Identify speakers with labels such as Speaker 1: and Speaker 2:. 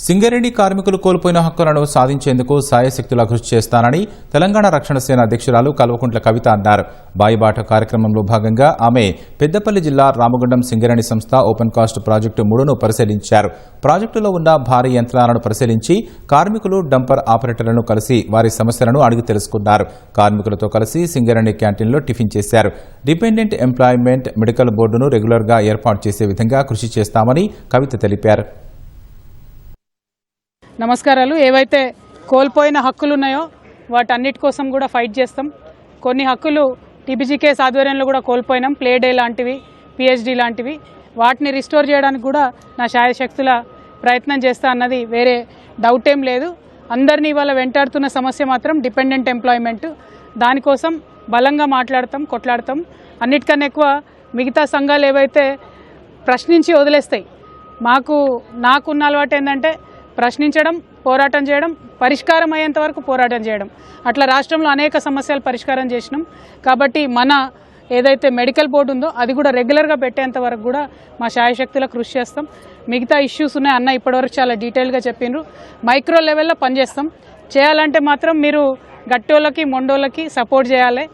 Speaker 1: సింగరేణి కార్మికులు కోల్పోయిన హక్కులను సాధించేందుకు సాయశక్తులా కృషి చేస్తానని తెలంగాణ రక్షణ సేన అధ్యక్షురాలు కల్వకుంట్ల కవిత అన్నారు. బాయిబాట కార్యక్రమంలో భాగంగా ఆమె పెద్దపల్లి జిల్లా రామగుండం సింగరేణి సంస్థ ఓపెన్ కాస్ట్ ప్రాజెక్టు 3ను పరిశీలించారు. ప్రాజెక్టులో ఉన్న భారీ యంత్రాలను పరిశీలించి కార్మికులు, డంపర్ ఆపరేటర్లను కలిసి వారి సమస్యలను అడిగి తెలుసుకున్నారు. కార్మికులతో కలిసి సింగరేణి క్యాంటీన్లో టిఫిన్ చేశారు. డిపెండెంట్ ఎంప్లాయ్మెంట్ మెడికల్ బోర్డును రెగ్యులర్గా ఏర్పాటు చేసే విధంగా కృషి చేస్తామని కవిత తెలిపారు.
Speaker 2: నమస్కారాలు. ఏవైతే కోల్పోయిన హక్కులు ఉన్నాయో వాటన్నిటి కోసం కూడా ఫైట్ చేస్తాం. కొన్ని హక్కులు టీబీజీకేఎస్ ఆధ్వర్యంలో కూడా కోల్పోయినాం. ప్లే డే లాంటివి, పిహెచ్డి లాంటివి. వాటిని రిస్టోర్ చేయడానికి కూడా నా శాయశక్తుల ప్రయత్నం చేస్తా అన్నది వేరే డౌట్ ఏం లేదు. అందరినీ ఇవాళ వెంటాడుతున్న సమస్య మాత్రం డిపెండెంట్ ఎంప్లాయ్మెంట్. దానికోసం బలంగా మాట్లాడతాం, కొట్లాడతాం. అన్నిటికన్నా ఎక్కువ మిగతా సంఘాలు ఏవైతే ప్రశ్నించి వదిలేస్తాయి, నాకున్న అలవాటు ఏంటంటే ప్రశ్నించడం, పోరాటం చేయడం, పరిష్కారం అయ్యేంత వరకు పోరాటం చేయడం. అట్లా రాష్ట్రంలో అనేక సమస్యలు పరిష్కారం చేసినాం. కాబట్టి మన ఏదైతే మెడికల్ బోర్డు ఉందో అది కూడా రెగ్యులర్గా పెట్టేంత వరకు కూడా మా శాయశక్తుల కృషి చేస్తాం. మిగతా ఇష్యూస్ ఉన్నాయి అన్న ఇప్పటివరకు చాలా డీటెయిల్గా చెప్పిండ్రు. మైక్రో లెవెల్లో పనిచేస్తాం. చేయాలంటే మాత్రం మీరు గట్టోళ్ళకి, మొండోళ్ళకి సపోర్ట్ చేయాలి.